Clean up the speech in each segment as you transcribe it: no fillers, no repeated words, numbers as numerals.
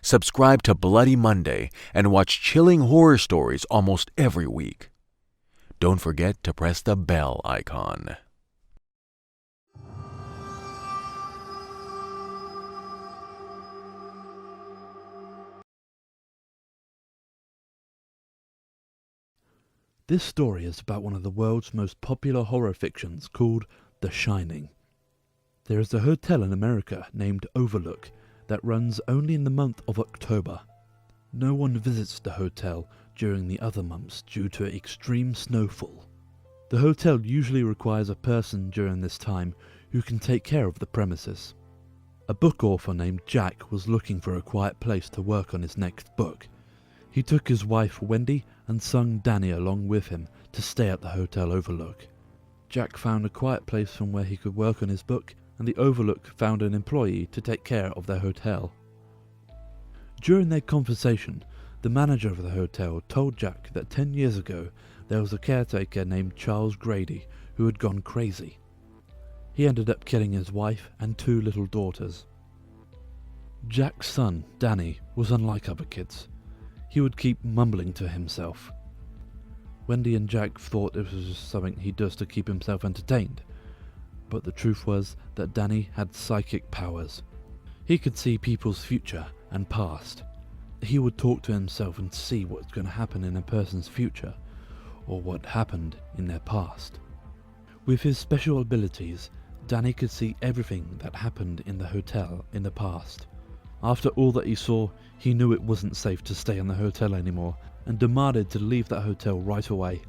Subscribe to Bloody Monday and watch chilling horror stories almost every week. Don't forget to press the bell icon. This story is about one of the world's most popular horror fictions called The Shining. There is a hotel in America named Overlook that runs only in the month of October. No one visits the hotel during the other months due to extreme snowfall. The hotel usually requires a person during this time who can take care of the premises. A book author named Jack was looking for a quiet place to work on his next book. He took his wife Wendy and son Danny along with him to stay at the Hotel Overlook. Jack found a quiet place from where he could work on his book, and the Overlook found an employee to take care of their hotel. During their conversation, the manager of the hotel told Jack that 10 years ago there was a caretaker named Charles Grady who had gone crazy. He ended up killing his wife and 2 little daughters. Jack's son, Danny, was unlike other kids. He would keep mumbling to himself. Wendy and Jack thought it was just something he does to keep himself entertained, but the truth was that Danny had psychic powers. He could see people's future and past. He would talk to himself and see what's going to happen in a person's future, or what happened in their past. With his special abilities, Danny could see everything that happened in the hotel in the past. After all that he saw, he knew it wasn't safe to stay in the hotel anymore and demanded to leave that hotel right away.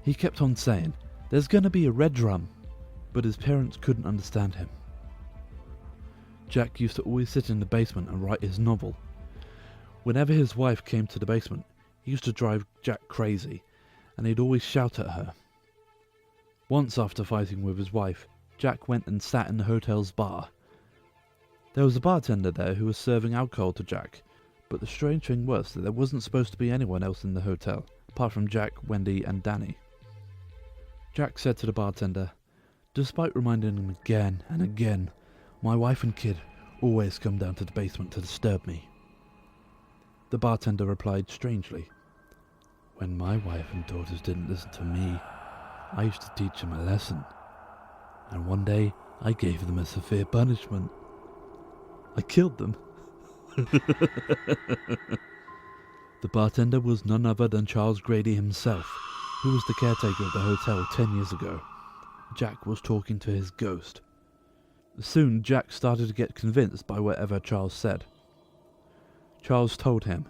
He kept on saying, "There's gonna be a red drum," but his parents couldn't understand him. Jack used to always sit in the basement and write his novel. Whenever his wife came to the basement, he used to drive Jack crazy, and he'd always shout at her. Once, after fighting with his wife, Jack went and sat in the hotel's bar. There was a bartender there who was serving alcohol to Jack, but the strange thing was that there wasn't supposed to be anyone else in the hotel, apart from Jack, Wendy, and Danny. Jack said to the bartender, "Despite reminding him again and again, my wife and kid always come down to the basement to disturb me." The bartender replied strangely, "When my wife and daughters didn't listen to me, I used to teach them a lesson, and one day I gave them a severe punishment. I killed them." The bartender was none other than Charles Grady himself, who was the caretaker of the hotel 10 years ago. Jack was talking to his ghost. Soon Jack started to get convinced by whatever Charles said. Charles told him,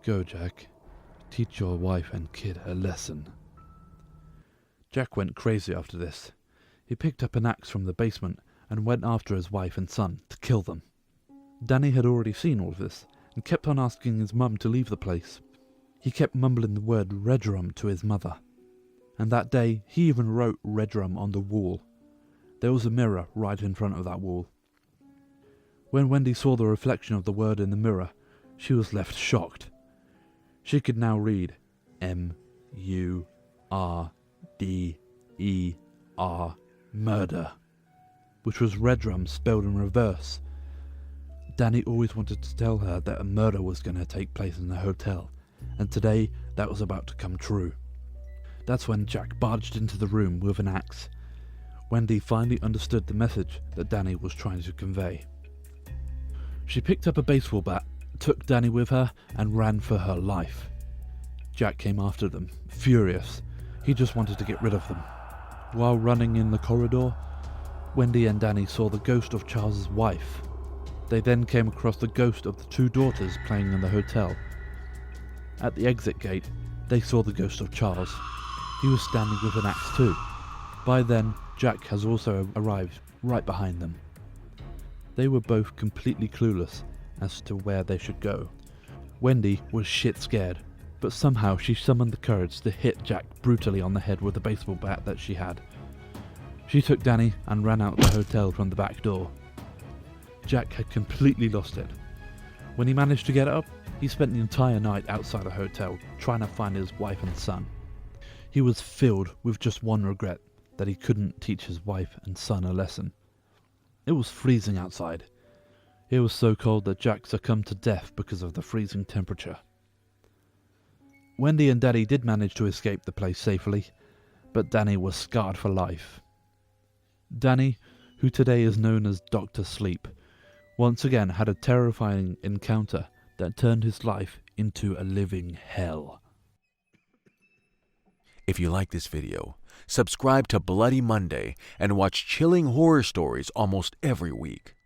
"Go, Jack. Teach your wife and kid a lesson." Jack went crazy after this. He picked up an axe from the basement and went after his wife and son to kill them. Danny had already seen all of this and kept on asking his mum to leave the place. He kept mumbling the word Redrum to his mother, and that day he even wrote Redrum on the wall. There was a mirror right in front of that wall. When Wendy saw the reflection of the word in the mirror, she was left shocked. She could now read M-U-R-D-E-R, murder, which was Redrum spelled in reverse. Danny always wanted to tell her that a murder was going to take place in the hotel, and today that was about to come true. That's when Jack barged into the room with an axe. Wendy finally understood the message that Danny was trying to convey. She picked up a baseball bat, took Danny with her, and ran for her life. Jack came after them, furious. He just wanted to get rid of them. While running in the corridor, Wendy and Danny saw the ghost of Charles's wife. They then came across the ghost of the 2 daughters playing in the hotel. At the exit gate, they saw the ghost of Charles. He was standing with an axe too. By then, Jack has also arrived right behind them. They were both completely clueless as to where they should go. Wendy was shit scared, but somehow she summoned the courage to hit Jack brutally on the head with the baseball bat that she had. She took Danny and ran out the hotel from the back door. Jack had completely lost it. When he managed to get up, he spent the entire night outside the hotel trying to find his wife and son. He was filled with just one regret, that he couldn't teach his wife and son a lesson. It was freezing outside. It was so cold that Jack succumbed to death because of the freezing temperature. Wendy and Daddy did manage to escape the place safely, but Danny was scarred for life. Danny, who today is known as Dr. Sleep, once again had a terrifying encounter that turned his life into a living hell. If you like this video, subscribe to Bloody Monday and watch chilling horror stories almost every week.